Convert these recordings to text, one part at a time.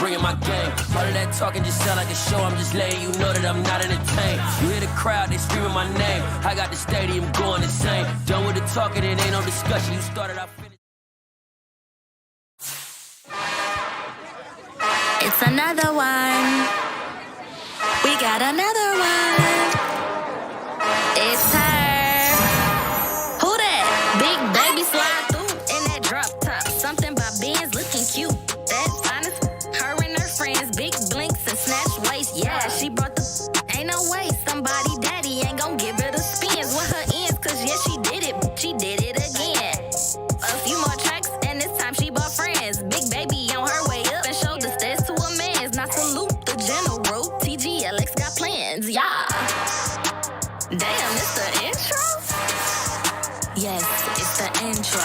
bringing my game. All of that talking just sound like a show. I'm just letting you know that I'm not entertained. You hear the crowd, they screaming my name. I got the stadium going insane. Done with the talking, it ain't no discussion. You started, I finished. It's another one. We got another one. It's her. Who that? Big baby slide through in that drop top. Something about Benz looking cute. That finest. Her and her friends, big blinks and snatch waist. Yeah, she brought the. Ain't no way somebody daddy ain't gon' give her the spins with her ends. Cause yeah, she did it. She did it again. A few more tracks and this time she bought friends. Big baby on her way up and showed the stairs to a man's. Now salute the general. TGLX got plans. Yeah. Damn, it's the intro? Yes, it's the intro.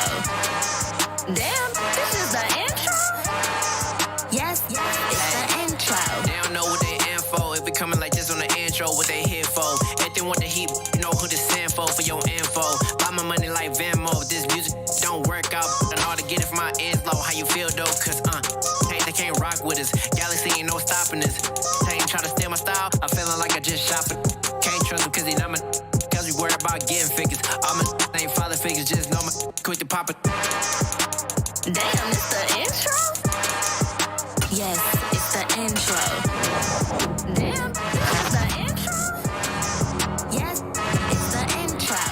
Damn, this is the intro? Yes, it's the intro. They don't know what they in for. If we coming like this on the intro, what they here for? Everything want the heat, you know who to send for your info. Buy my money like Venmo. This music don't work out. And all to get it from my ends low. How you feel though? Cause they can't rock with us. Galaxy ain't no stopping us. They ain't trying to steal my style. I'm feeling like I just shot for. Can't trust him cause he not my. Cause we worried about getting figures. All my ain't father figures. Just know my quick to pop it. Damn, it's the intro? Yes, it's the intro. Damn, it's the intro? Yes, it's the intro.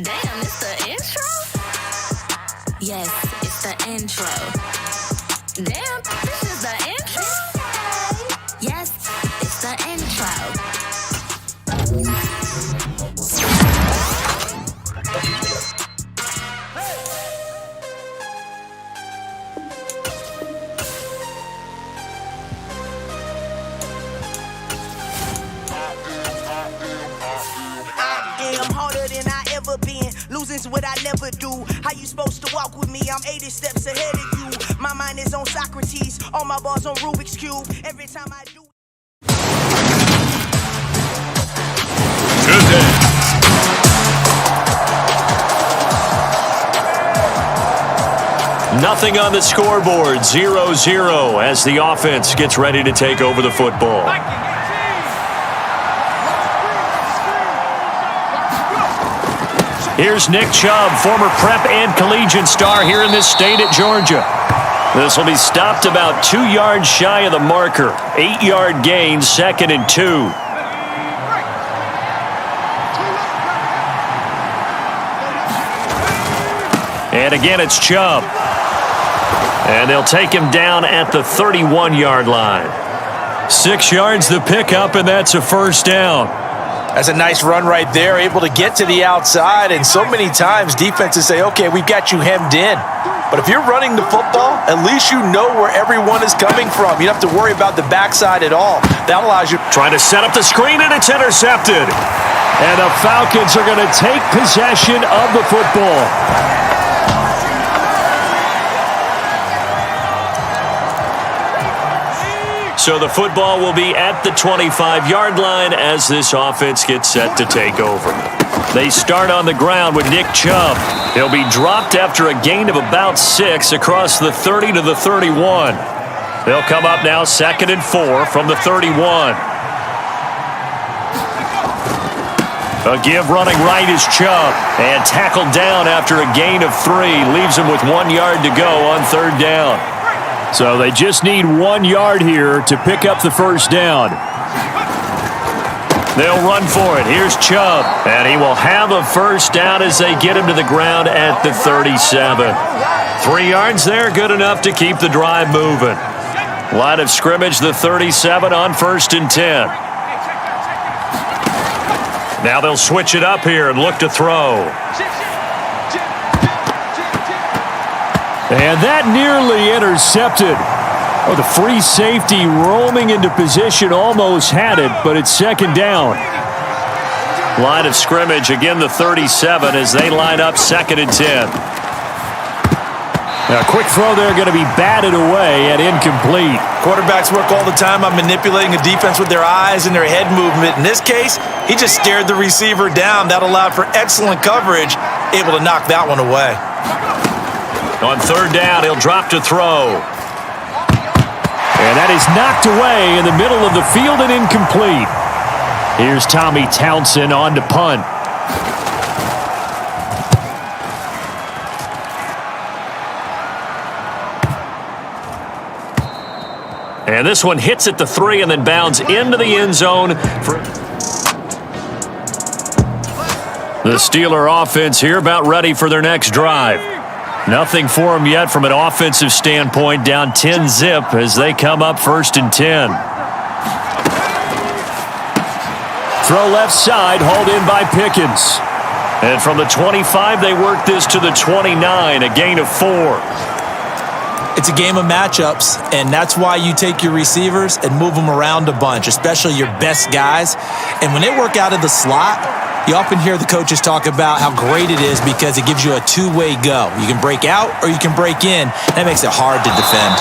Damn, it's the intro? Yes, it's the intro. Damn, this is the intro? Yes, it's the intro. I'm harder than I ever been. Losing's what I never do. How you supposed to walk with me? I'm 80 steps ahead of you. My mind is on Socrates. All my bars on Rubik's Cube. Every time I do. Nothing on the scoreboard, 0-0 as the offense gets ready to take over the football. Here's Nick Chubb, former prep and collegiate star here in this state at Georgia. This will be stopped about 2 yards shy of the marker. 8-yard gain, 2nd and 2. And again, it's Chubb. And they'll take him down at the 31-yard line. 6 yards the pickup, and that's a first down. That's a nice run right there, able to get to the outside. And so many times defenses say, okay, we've got you hemmed in. But if you're running the football, at least you know where everyone is coming from. You don't have to worry about the backside at all. That allows you. Trying to set up the screen, and it's intercepted. And the Falcons are going to take possession of the football. So the football will be at the 25-yard line as this offense gets set to take over. They start on the ground with Nick Chubb. He'll be dropped after a gain of about 6 across the 30 to the 31. They'll come up now 2nd and 4 from the 31. A give running right is Chubb. And tackled down after a gain of 3. Leaves him with 1 yard to go on 3rd down. So they just need 1 yard here to pick up the first down. They'll run for it. Here's Chubb. And he will have a first down as they get him to the ground at the 37. 3 yards there, good enough to keep the drive moving. Line of scrimmage, the 37 on 1st and 10. Now they'll switch it up here and look to throw. And that nearly intercepted. Oh, the free safety roaming into position almost had it, but it's 2nd down. Line of scrimmage, again the 37 as they line up 2nd and 10. Now, a quick throw there going to be batted away and incomplete. Quarterbacks work all the time on manipulating a defense with their eyes and their head movement. In this case, he just scared the receiver down. That allowed for excellent coverage, able to knock that one away. On 3rd down, he'll drop to throw. And he's knocked away in the middle of the field and incomplete. Here's Tommy Townsend on to punt. And this one hits at the 3 and then bounds into the end zone. The Steeler offense here about ready for their next drive. Nothing for them yet from an offensive standpoint. Down 10-zip as they come up 1st and 10. Throw left side, hauled in by Pickens. And from the 25, they work this to the 29, a gain of 4. It's a game of matchups, and that's why you take your receivers and move them around a bunch, especially your best guys. And when they work out of the slot, you often hear the coaches talk about how great it is because it gives you a two-way go. You can break out or you can break in. That makes it hard to defend.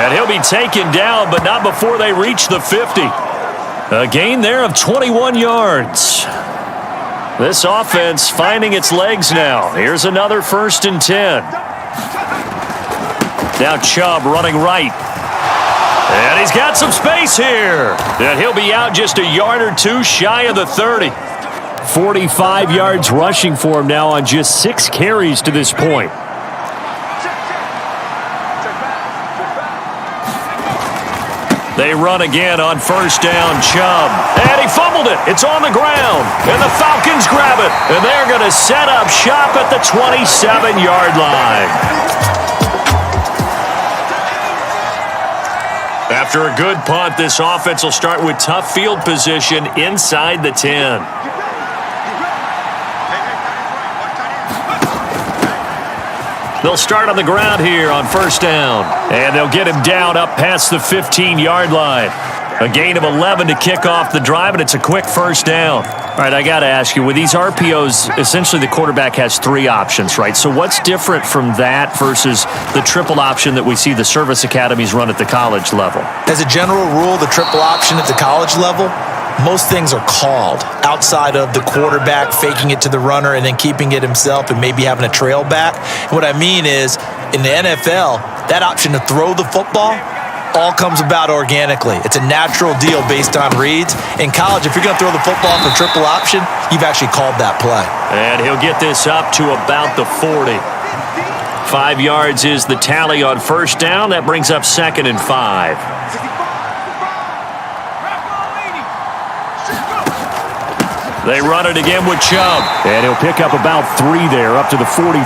And he'll be taken down, but not before they reach the 50. A gain there of 21 yards. This offense finding its legs now. Here's another 1st and 10. Now Chubb running right. And he's got some space here. And he'll be out just a yard or two shy of the 30. 45 yards rushing for him now on just 6 carries to this point. They run again on 1st down. Chubb. And he fumbled it. It's on the ground. And the Falcons grab it. And they're going to set up shop at the 27-yard line. After a good punt, this offense will start with tough field position inside the 10. They'll start on the ground here on 1st down. And they'll get him down up past the 15-yard line. A gain of 11 to kick off the drive, and it's a quick 1st down. All right, I got to ask you, with these RPOs, essentially the quarterback has 3 options, right? So what's different from that versus the triple option that we see the service academies run at the college level? As a general rule, the triple option at the college level, most things are called outside of the quarterback faking it to the runner and then keeping it himself and maybe having a trail back. What I mean is, in the NFL, that option to throw the football all comes about organically. It's a natural deal based on reads. In college, if you're going to throw the football for triple option, you've actually called that play. And he'll get this up to about the 40. 5 yards is the tally on 1st down. That brings up 2nd and 5. They run it again with Chubb. And he'll pick up about 3 there, up to the 43.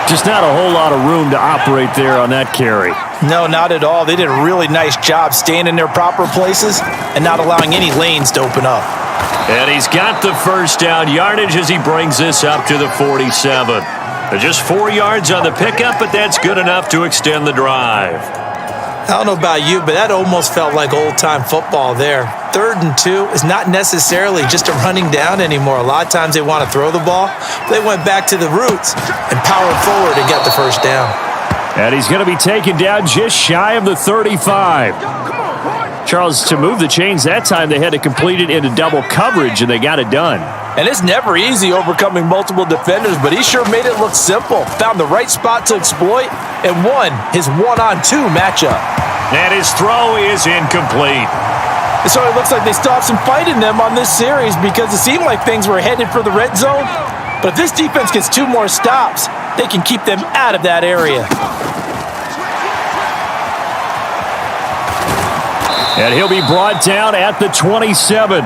Just not a whole lot of room to operate there on that carry. No, not at all. They did a really nice job staying in their proper places and not allowing any lanes to open up. And he's got the 1st down yardage as he brings this up to the 47. Just 4 yards on the pickup, but that's good enough to extend the drive. I don't know about you, but that almost felt like old-time football there. 3rd and 2 is not necessarily just a running down anymore. A lot of times they want to throw the ball. They went back to the roots and powered forward and got the 1st down. And he's going to be taken down just shy of the 35. Charles, to move the chains that time, they had to complete it into double coverage, and they got it done. And it's never easy overcoming multiple defenders, but he sure made it look simple. Found the right spot to exploit and won his 1-on-2 matchup. And his throw is incomplete. So it looks like they still have some fight in them on this series because it seemed like things were headed for the red zone. But if this defense gets 2 more stops, they can keep them out of that area. And he'll be brought down at the 27.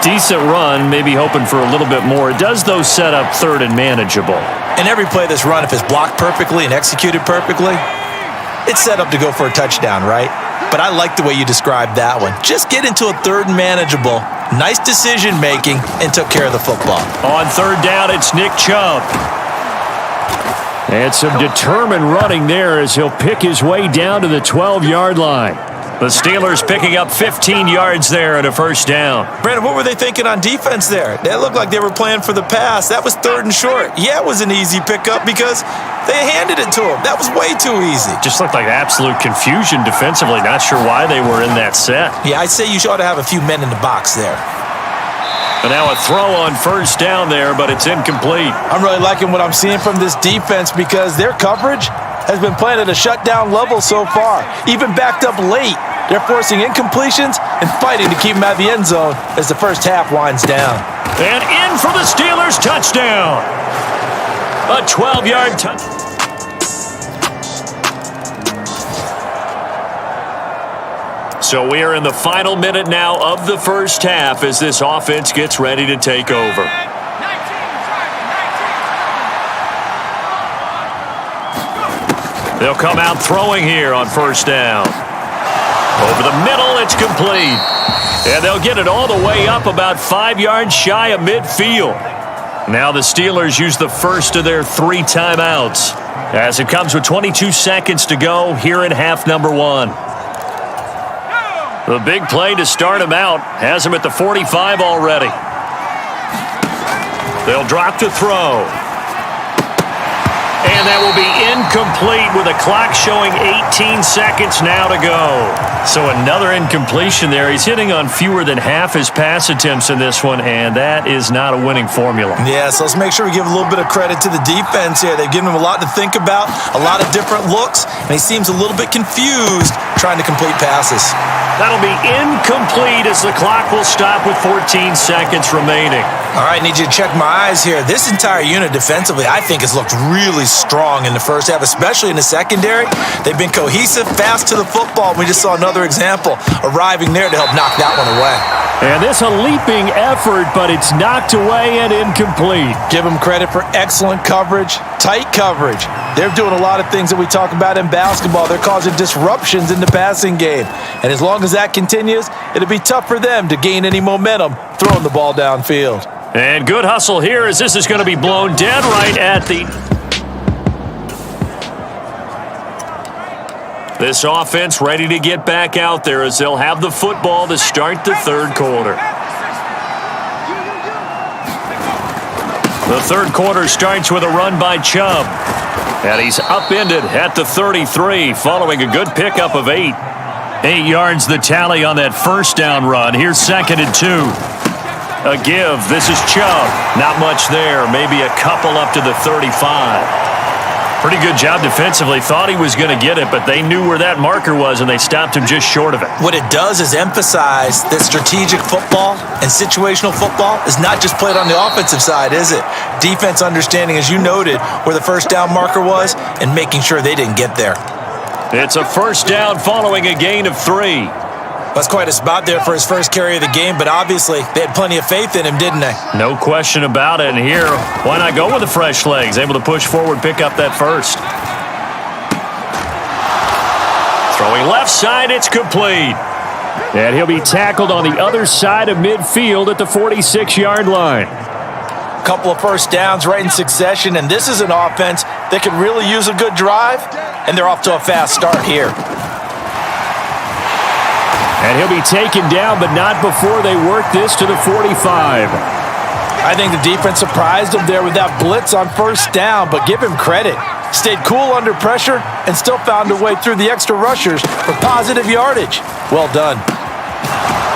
Decent run, maybe hoping for a little bit more. It does, though, set up 3rd and manageable. And every play that's run, if it's blocked perfectly and executed perfectly, it's set up to go for a touchdown, right? But I like the way you described that one. Just get into a 3rd and manageable, nice decision-making, and took care of the football. On 3rd down, it's Nick Chubb. And some determined running there as he'll pick his way down to the 12-yard line. The Steelers picking up 15 yards there at a 1st down. Brandon, what were they thinking on defense there? They looked like they were playing for the pass. That was 3rd and short. Yeah, it was an easy pickup because they handed it to him. That was way too easy. Just looked like absolute confusion defensively. Not sure why they were in that set. Yeah, I'd say you ought to have a few men in the box there. And now a throw on 1st down there, but it's incomplete. I'm really liking what I'm seeing from this defense because their coverage has been playing at a shutdown level so far, even backed up late. They're forcing incompletions and fighting to keep them out of the end zone as the first half winds down. And in for the Steelers touchdown. A 12-yard touchdown. So we are in the final minute now of the first half as this offense gets ready to take over. They'll come out throwing here on first down. Over the middle, it's complete. And they'll get it all the way up about 5 yards shy of midfield. Now the Steelers use the first of their 3 timeouts as it comes with 22 seconds to go here in half number 1. The big play to start him out has him at the 45 already. They'll drop to throw. And that will be incomplete with a clock showing 18 seconds now to go. So another incompletion there. He's hitting on fewer than half his pass attempts in this one, and that is not a winning formula. Yeah, so let's make sure we give a little bit of credit to the defense here. They've given him a lot to think about, a lot of different looks, and he seems a little bit confused trying to complete passes. That'll be incomplete as the clock will stop with 14 seconds remaining. All right, need you to check my eyes here. This entire unit defensively, I think, has looked really strong in the first half, especially in the secondary. They've been cohesive, fast to the football. We just saw another example arriving there to help knock that one away. And this a leaping effort, but it's knocked away and incomplete. Give them credit for excellent coverage, tight coverage. They're doing a lot of things that we talk about in basketball. They're causing disruptions in the passing game. And as long as that continues, it'll be tough for them to gain any momentum throwing the ball downfield. And good hustle here as this is going to be blown dead right at the... This offense ready to get back out there as they'll have the football to start the third quarter. The third quarter starts with a run by Chubb. And he's upended at the 33 following a good pickup of 8. 8 yards the tally on that first down run. Here's 2nd and 2. A give. This is Chubb. Not much there. Maybe a couple up to the 35. Pretty good job defensively. Thought he was going to get it, but they knew where that marker was, and they stopped him just short of it. What it does is emphasize that strategic football and situational football is not just played on the offensive side, is it? Defense understanding, as you noted, where the first down marker was and making sure they didn't get there. It's a first down following a gain of 3. That's quite a spot there for his first carry of the game, but obviously they had plenty of faith in him, didn't they? No question about it. And here, why not go with the fresh legs? Able to push forward, pick up that first. Throwing left side, it's complete. And he'll be tackled on the other side of midfield at the 46-yard line. Couple of first downs right in succession, and this is an offense that could really use a good drive, and they're off to a fast start here. And he'll be taken down, but not before they work this to the 45. I think the defense surprised him there with that blitz on first down, but give him credit. Stayed cool under pressure and still found a way through the extra rushers for positive yardage. Well done.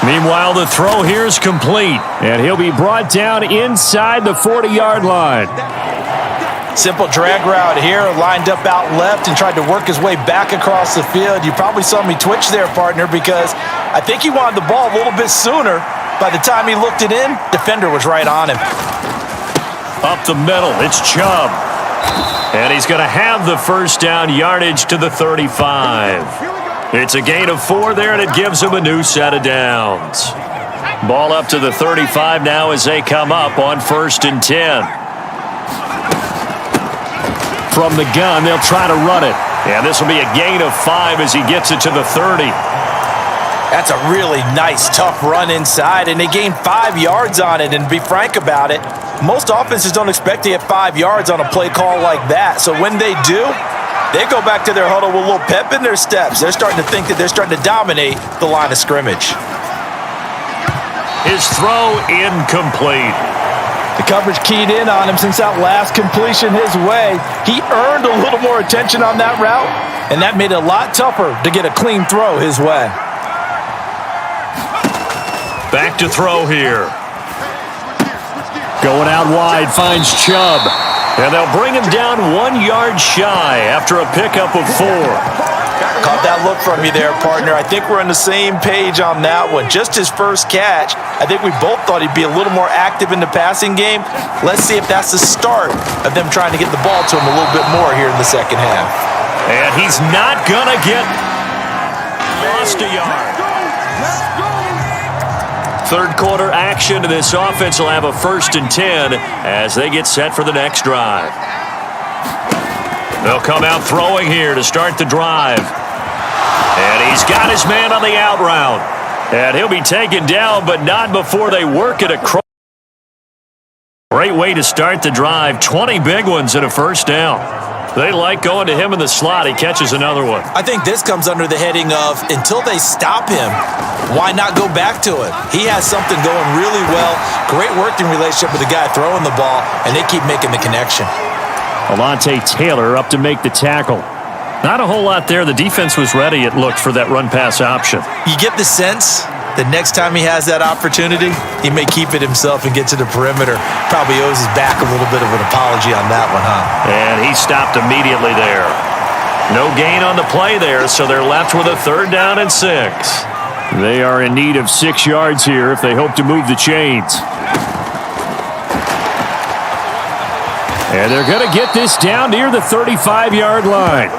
Meanwhile, the throw here is complete, and he'll be brought down inside the 40-yard line. Simple drag route here, lined up out left and tried to work his way back across the field. You probably saw me twitch there, partner, because I think he wanted the ball a little bit sooner. By the time he looked it in, defender was right on him. Up the middle, it's Chubb. And he's going to have the first down yardage to the 35. It's a gain of 4 there, and it gives him a new set of downs. Ball up to the 35 now as they come up on 1st and 10. From the gun, they'll try to run it. And this will be a gain of 5 as he gets it to the 30. That's a really nice, tough run inside, and they gained 5 yards on it. And to be frank about it, most offenses don't expect to get 5 yards on a play call like that. So when they do, they go back to their huddle with a little pep in their steps. They're starting to think that they're starting to dominate the line of scrimmage. His throw incomplete. The coverage keyed in on him since that last completion his way. He earned a little more attention on that route, and that made it a lot tougher to get a clean throw his way. Back to throw here. Going out wide, finds Chubb. And they'll bring him down 1 yard shy after a pickup of 4. Caught that look from you there, partner. I think we're on the same page on that one. Just his first catch. I think we both thought he'd be a little more active in the passing game. Let's see if that's the start of them trying to get the ball to him a little bit more here in the second half. And he's not going to get lost a yard. Third quarter action to this offense will have a 1st and 10 as they get set for the next drive. They'll come out throwing here to start the drive. And he's got his man on the out route. And he'll be taken down, but not before they work it across. Great way to start the drive. 20 big ones and a 1st down. They like going to him in the slot. He catches another one. I think this comes under the heading of until they stop him, why not go back to it? He has something going really well. Great working relationship with the guy throwing the ball, and they keep making the connection. Alontae Taylor up to make the tackle. Not a whole lot there. The defense was ready, it looked, for that run-pass option. You get the sense that next time he has that opportunity, he may keep it himself and get to the perimeter. Probably owes his back a little bit of an apology on that one, huh? And he stopped immediately there. No gain on the play there, so they're left with a 3rd down and 6. They are in need of 6 yards here if they hope to move the chains. And they're going to get this down near the 35-yard line.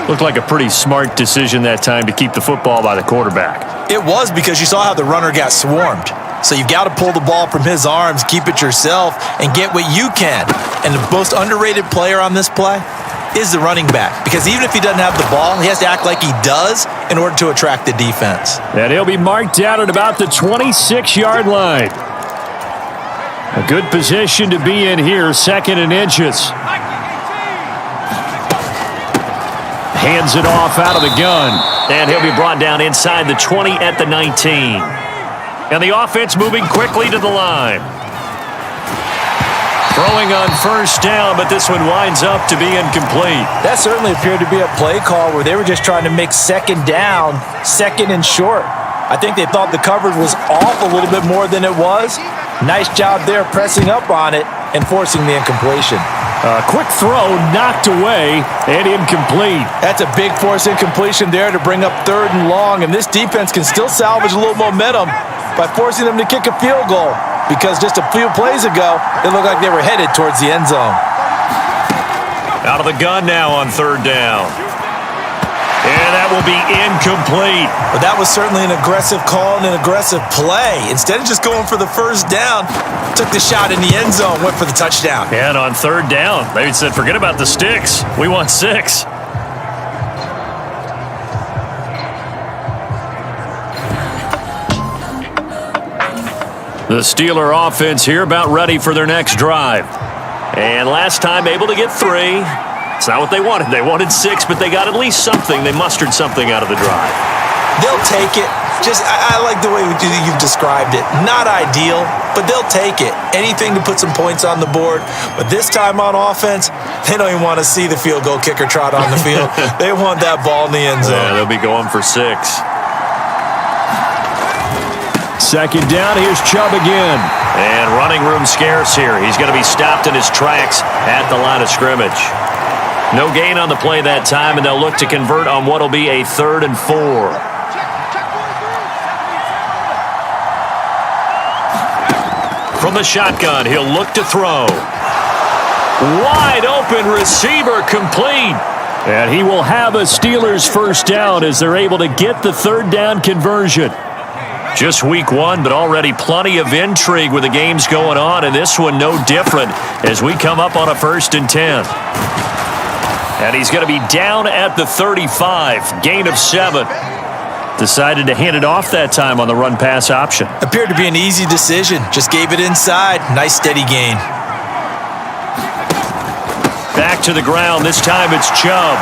Looked like a pretty smart decision that time to keep the football by the quarterback. It was, because you saw how the runner got swarmed. So you've got to pull the ball from his arms, keep it yourself, and get what you can. And the most underrated player on this play is the running back. Because even if he doesn't have the ball, he has to act like he does in order to attract the defense. And he'll be marked down at about the 26-yard line. A good position to be in here, 2nd and inches. Hands it off out of the gun. And he'll be brought down inside the 20 at the 19. And the offense moving quickly to the line. Throwing on 1st down, but this one winds up to be incomplete. That certainly appeared to be a play call where they were just trying to make 2nd down, 2nd and short. I think they thought the coverage was off a little bit more than it was. Nice job there pressing up on it and forcing the incompletion. A quick throw knocked away and incomplete. That's a big force incompletion there to bring up 3rd and long, and this defense can still salvage a little momentum by forcing them to kick a field goal, because just a few plays ago, it looked like they were headed towards the end zone. Out of the gun now on 3rd down. And that will be incomplete. But that was certainly an aggressive call and an aggressive play. Instead of just going for the 1st down, took the shot in the end zone, went for the touchdown. And on 3rd down, they said, forget about the sticks. We want 6. The Steeler offense here about ready for their next drive. And last time able to get 3. It's not what they wanted. They wanted 6, but they got at least something. They mustered something out of the drive. They'll take it. I like the way you've described it. Not ideal, but they'll take it. Anything to put some points on the board. But this time on offense, they don't even want to see the field goal kicker trot on the field. They want that ball in the end zone. Yeah, they'll be going for 6. 2nd down, here's Chubb again. And running room scarce here. He's going to be stopped in his tracks at the line of scrimmage. No gain on the play that time, and they'll look to convert on what will be a 3rd and 4. From the shotgun, he'll look to throw. Wide open receiver, complete. And he will have a Steelers 1st down as they're able to get the 3rd down conversion. Just week 1, but already plenty of intrigue with the games going on, and this one no different as we come up on a 1st and 10. And he's going to be down at the 35, gain of 7. Decided to hand it off that time on the run-pass option. Appeared to be an easy decision. Just gave it inside. Nice steady gain. Back to the ground. This time it's Chubb.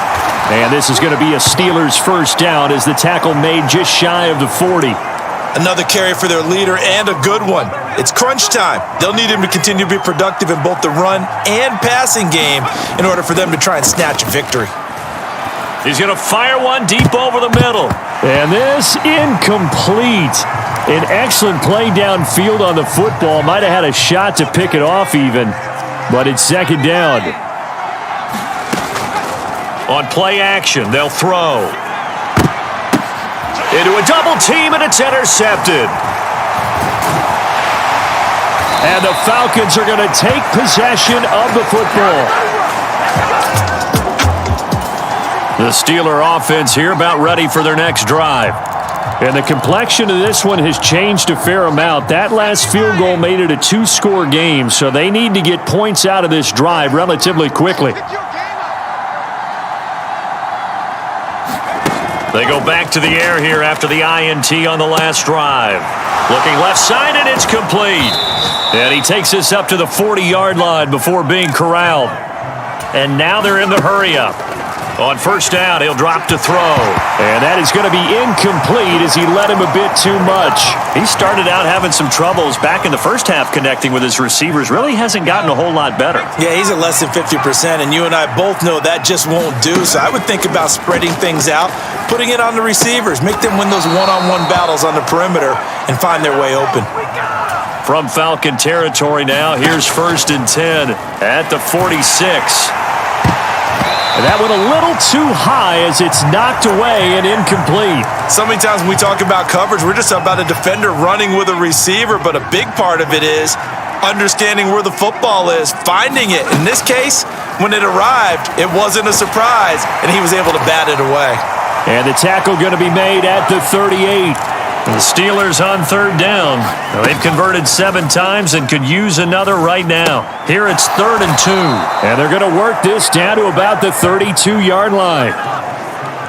And this is going to be a Steelers 1st down as the tackle made just shy of the 40. Another carry for their leader, and a good one. It's crunch time. They'll need him to continue to be productive in both the run and passing game in order for them to try and snatch a victory. He's going to fire one deep over the middle. And this incomplete. An excellent play downfield on the football. Might have had a shot to pick it off even. But it's second down. On play action, they'll throw. Into a double team, and it's intercepted. And the Falcons are going to take possession of the football. The Steeler offense here about ready for their next drive. And the complexion of this one has changed a fair amount. That last field goal made it a two-score game, so they need to get points out of this drive relatively quickly. They go back to the air here after the INT on the last drive. Looking left side, and it's complete. And he takes this up to the 40-yard line before being corralled. And now they're in the hurry-up. On first down, he'll drop to throw. And that is going to be incomplete as he led him a bit too much. He started out having some troubles back in the first half connecting with his receivers. Really hasn't gotten a whole lot better. Yeah, he's at less than 50%, and you and I both know that just won't do. So I would think about spreading things out, putting it on the receivers, make them win those one-on-one battles on the perimeter and find their way open. From Falcon territory now, here's 1st and 10 at the 46. And that went a little too high as it's knocked away and incomplete. So many times when we talk about coverage, we're just about a defender running with a receiver, but a big part of it is understanding where the football is, finding it. In this case, when it arrived, it wasn't a surprise, and he was able to bat it away. And the tackle going to be made at the 38. The Steelers on third down. Now, they've converted 7 times and could use another right now. Here it's 3rd and 2. And they're going to work this down to about the 32-yard line.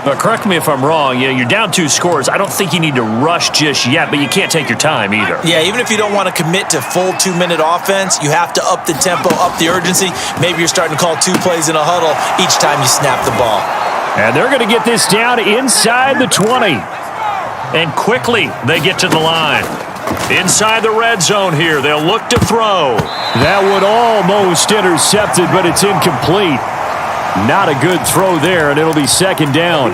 But correct me if I'm wrong. You're down 2 scores. I don't think you need to rush just yet, but you can't take your time either. Yeah, even if you don't want to commit to full 2-minute offense, you have to up the tempo, up the urgency. Maybe you're starting to call 2 plays in a huddle each time you snap the ball. And they're going to get this down inside the 20. And quickly, they get to the line. Inside the red zone here, they'll look to throw. That one almost intercepted, but it's incomplete. Not a good throw there, and it'll be second down.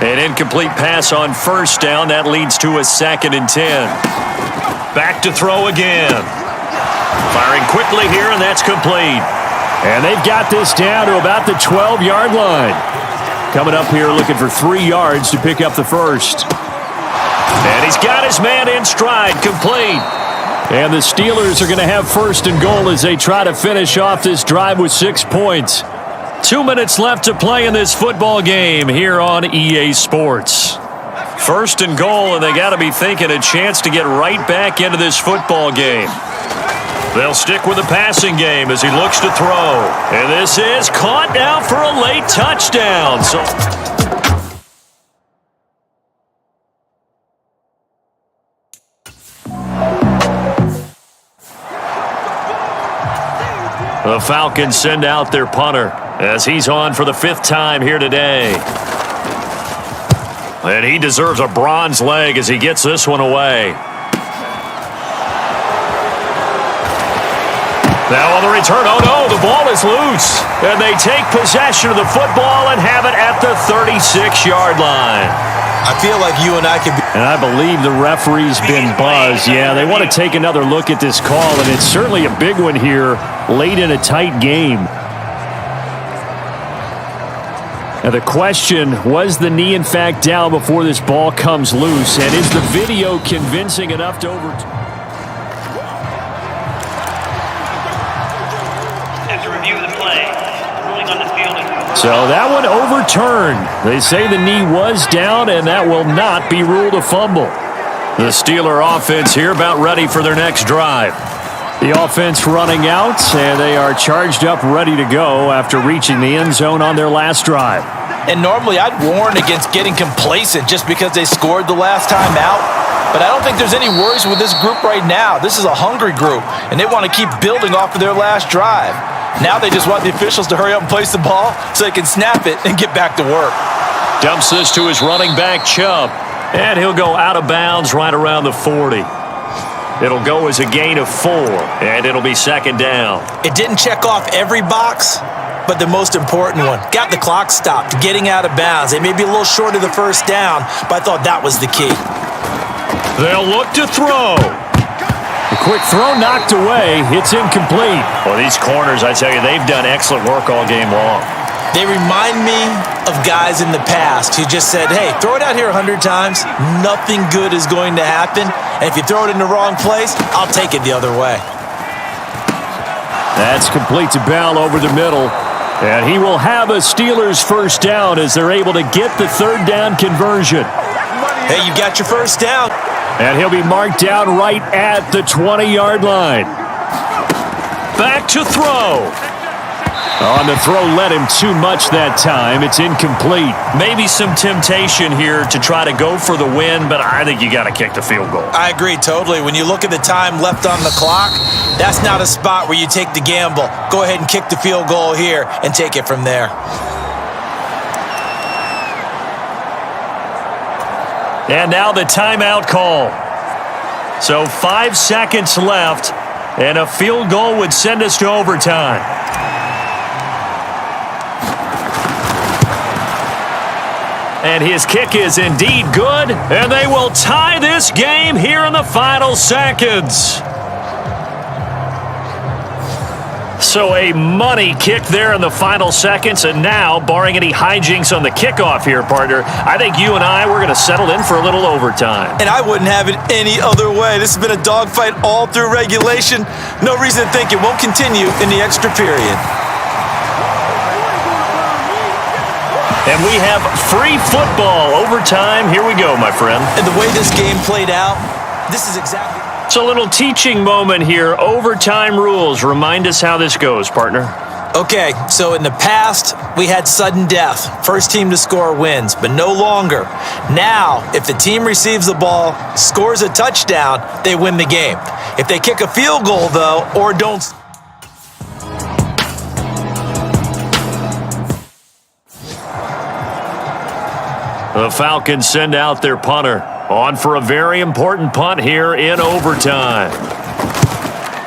An incomplete pass on first down. That leads to a 2nd and 10. Back to throw again. Firing quickly here, and that's complete. And they've got this down to about the 12-yard line. Coming up here looking for 3 yards to pick up the first. And he's got his man in stride, complete. And the Steelers are going to have 1st and goal as they try to finish off this drive with 6 points. 2 minutes left to play in this football game here on EA Sports. 1st and goal, and they got to be thinking a chance to get right back into this football game. They'll stick with the passing game as he looks to throw. And this is caught now for a late touchdown. The Falcons send out their punter as he's on for the 5th time here today. And he deserves a bronze leg as he gets this one away. Now on the return, oh no, the ball is loose. And they take possession of the football and have it at the 36-yard line. I feel like you and I could be... And I believe the referee's been buzzed. Yeah, they want to take another look at this call, and it's certainly a big one here late in a tight game. Now the question, was the knee in fact down before this ball comes loose? And is the video convincing enough to overturn? So that one overturned. They say the knee was down, and that will not be ruled a fumble. The Steeler offense here about ready for their next drive. The offense running out, and they are charged up, ready to go after reaching the end zone on their last drive. And normally I'd warn against getting complacent just because they scored the last time out. But I don't think there's any worries with this group right now. This is a hungry group, and they want to keep building off of their last drive. Now they just want the officials to hurry up and place the ball so they can snap it and get back to work. Dumps this to his running back, Chubb. And he'll go out of bounds right around the 40. It'll go as a gain of 4, and it'll be second down. It didn't check off every box, but the most important one. Got the clock stopped, getting out of bounds. They may be a little short of the first down, but I thought that was the key. They'll look to throw. The quick throw knocked away. It's incomplete. Well, these corners, I tell you, they've done excellent work all game long. They remind me of guys in the past who just said, hey, throw it out here 100 times. Nothing good is going to happen. And if you throw it in the wrong place, I'll take it the other way. That's complete to Bell over the middle. And he will have a Steelers first down as they're able to get the third down conversion. Hey, you got your first down. And he'll be marked down right at the 20-yard line. Back to throw. On the throw led him too much that time. It's incomplete. Maybe some temptation here to try to go for the win, but I think you got to kick the field goal. I agree totally. When you look at the time left on the clock, that's not a spot where you take the gamble. Go ahead and kick the field goal here and take it from there. And now the timeout call. So 5 seconds left, and a field goal would send us to overtime. And his kick is indeed good, and they will tie this game here in the final seconds. So a money kick there in the final seconds, and now, barring any hijinks on the kickoff here, partner, I think you and I, we're going to settle in for a little overtime. And I wouldn't have it any other way. This has been a dogfight all through regulation. No reason to think it won't continue in the extra period. And we have free football overtime. Here we go, my friend. And the way this game played out, this is exactly... It's a little teaching moment here. Overtime rules. Remind us how this goes, partner. Okay, so in the past, we had sudden death. First team to score wins, but no longer. Now, if the team receives the ball, scores a touchdown, they win the game. If they kick a field goal, though, or don't... The Falcons send out their punter. On for a very important punt here in overtime.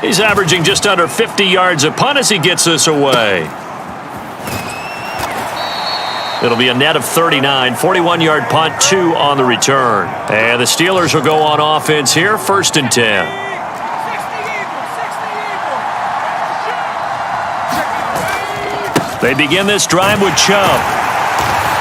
He's averaging just under 50 yards a punt as he gets this away. It'll be a net of 39, 41-yard punt, 2 on the return. And the Steelers will go on offense here, 1st and 10. They begin this drive with Chubb.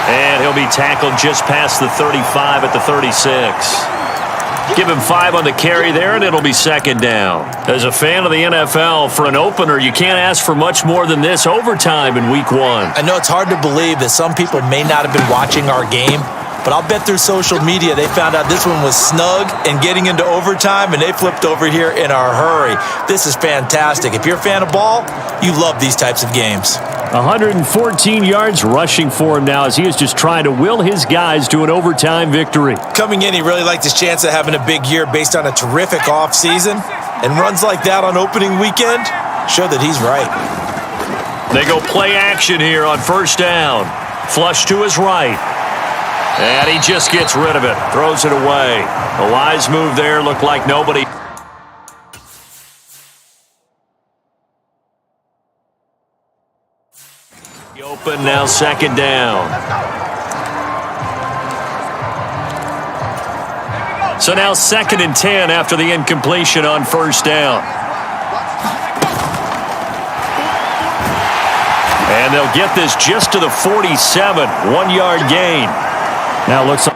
And he'll be tackled just past the 35 at the 36. Give him 5 on the carry there, and it'll be 2nd down. As a fan of the NFL, for an opener, you can't ask for much more than this overtime in Week 1. I know it's hard to believe that some people may not have been watching our game, but I'll bet through social media they found out this one was snug and getting into overtime, and they flipped over here in a hurry. This is fantastic. If you're a fan of ball, you love these types of games. 114 yards rushing for him now as he is just trying to will his guys to an overtime victory. Coming in, he really liked his chance of having a big year based on a terrific offseason. And runs like that on opening weekend show that he's right. They go play action here on 1st down. Flush to his right. And he just gets rid of it. Throws it away. A wise move there. Looked like nobody... Open now, 2nd down. So now 2nd and 10 after the incompletion on 1st down. And they'll get this just to the 47, 1-yard gain. Now looks like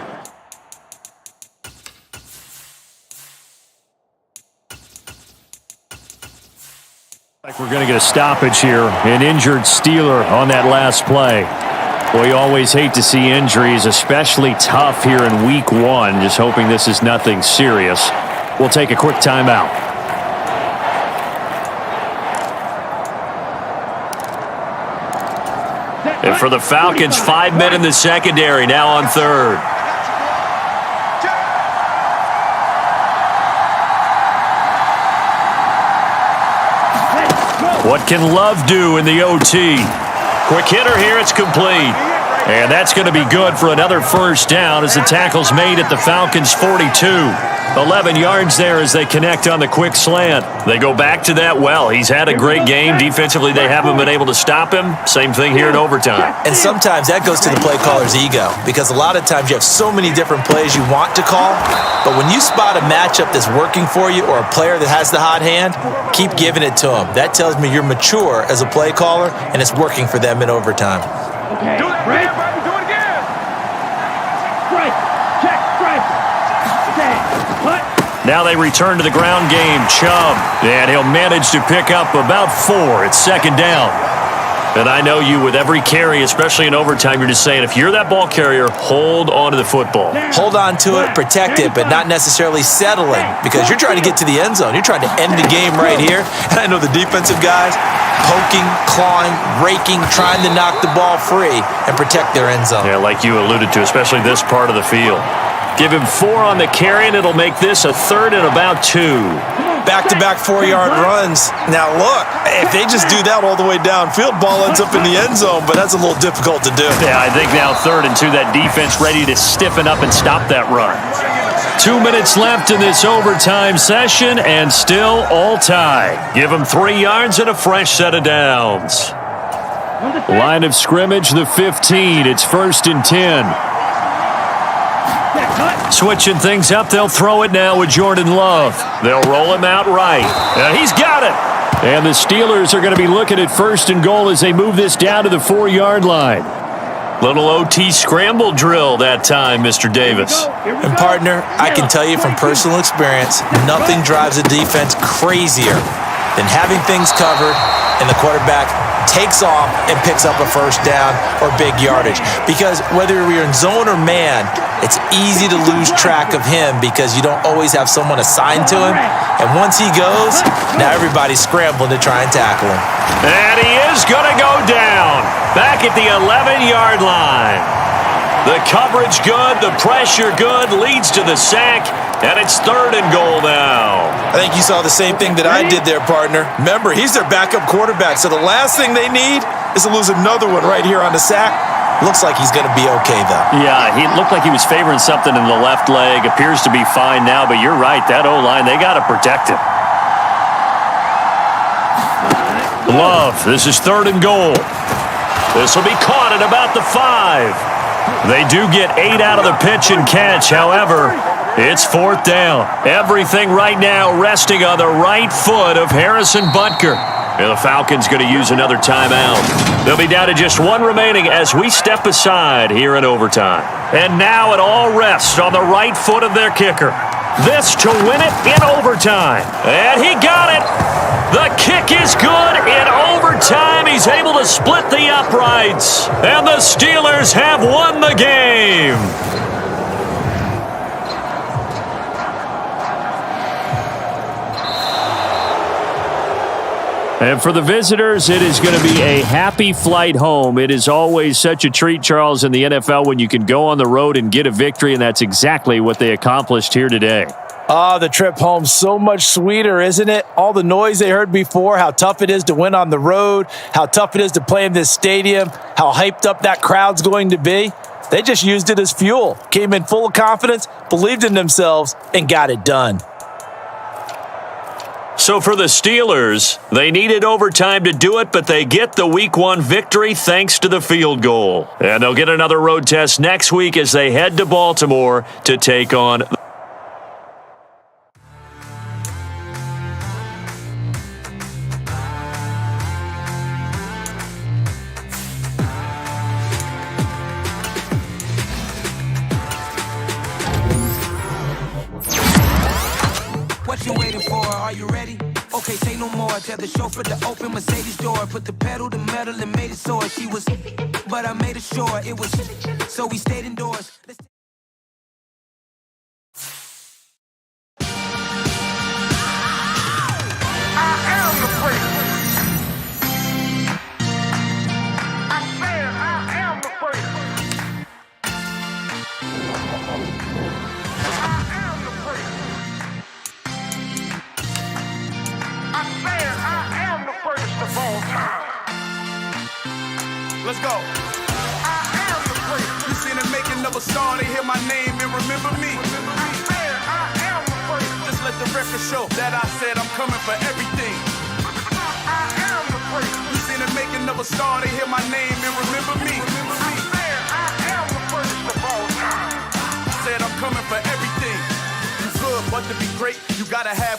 we're going to get a stoppage here. An injured Steeler on that last play. Well, you always hate to see injuries, especially tough here in Week 1. Just hoping this is nothing serious. We'll take a quick timeout. And for the Falcons, 5 men in the secondary, now on 3rd. What can Love do in the OT? Quick hitter here, it's complete. And that's going to be good for another first down as the tackle's made at the Falcons' 42. 11 yards there as they connect on the quick slant. They go back to that well. He's had a great game. Defensively, they haven't been able to stop him. Same thing here in overtime. And sometimes that goes to the play caller's ego, because a lot of times you have so many different plays you want to call, but when you spot a matchup that's working for you or a player that has the hot hand, keep giving it to him. That tells me you're mature as a play caller, and it's working for them in overtime. Okay, do that again, baby. Do it again. Strike. Check. Strike. Okay. What? Now they return to the ground game. Chubb. And he'll manage to pick up about 4. It's second down. And I know you, with every carry, especially in overtime, you're just saying, if you're that ball carrier, hold on to the football. Hold on to it, protect it, but not necessarily settling, because you're trying to get to the end zone. You're trying to end the game right here. And I know the defensive guys poking, clawing, raking, trying to knock the ball free and protect their end zone. Yeah, like you alluded to, especially this part of the field. Give him 4 on the carry, and it'll make this a third and about 2. Back-to-back 4-yard runs. Now, look, if they just do that all the way downfield, ball ends up in the end zone, but that's a little difficult to do. Yeah, I think now 3rd and 2, that defense ready to stiffen up and stop that run. 2 minutes left in this overtime session, and still all tied. Give them 3 yards and a fresh set of downs. Line of scrimmage, the 15. It's 1st and 10. Switching things up, they'll throw it now with Jordan Love. They'll roll him out right. And he's got it. And the Steelers are going to be looking at 1st and goal as they move this down to the 4-yard line. Little OT scramble drill that time, Mr. Davis. And, partner, I can tell you from personal experience, nothing drives a defense crazier than having things covered and the quarterback takes off and picks up a first down or big yardage. Because whether you're in zone or man, it's easy to lose track of him because you don't always have someone assigned to him. And once he goes, now everybody's scrambling to try and tackle him. And he is going to go down back at the 11-yard line. The coverage good, the pressure good, leads to the sack, and it's 3rd and goal now. I think you saw the same thing that I did there, partner. Remember, he's their backup quarterback, so the last thing they need is to lose another one right here on the sack. Looks like he's going to be okay, though. Yeah, he looked like he was favoring something in the left leg. Appears to be fine now, but you're right. That O-line, they got to protect him. Love, this is 3rd and goal. This will be caught at about the 5. They do get 8 out of the pitch and catch. However, it's 4th down. Everything right now resting on the right foot of Harrison Butker. And the Falcons going to use another timeout. They'll be down to just 1 remaining as we step aside here in overtime. And now it all rests on the right foot of their kicker. This to win it in overtime. And he got it. The kick is good in overtime. He's able to split the uprights. And the Steelers have won the game. And for the visitors, it is going to be a happy flight home. It is always such a treat, Charles, in the NFL when you can go on the road and get a victory, and that's exactly what they accomplished here today. Oh, the trip home, so much sweeter, isn't it? All the noise they heard before, how tough it is to win on the road, how tough it is to play in this stadium, how hyped up that crowd's going to be. They just used it as fuel, came in full of confidence, believed in themselves, and got it done. So for the Steelers, they needed overtime to do it, but they get the Week 1 victory thanks to the field goal. And they'll get another road test next week as they head to Baltimore to take on What you waiting for? Are you ready? Okay, say no more. Tell the chauffeur to open Mercedes door. Put the pedal to metal and made it soar. She was, but I made it sure it was. So we stayed indoors. Let's go. I am the another star, they hear my name and remember me. Just let the record show that I said I'm coming for everything. You seen it make another star, they hear my name and remember me. Said I'm coming for everything. You good, but to be great, you gotta have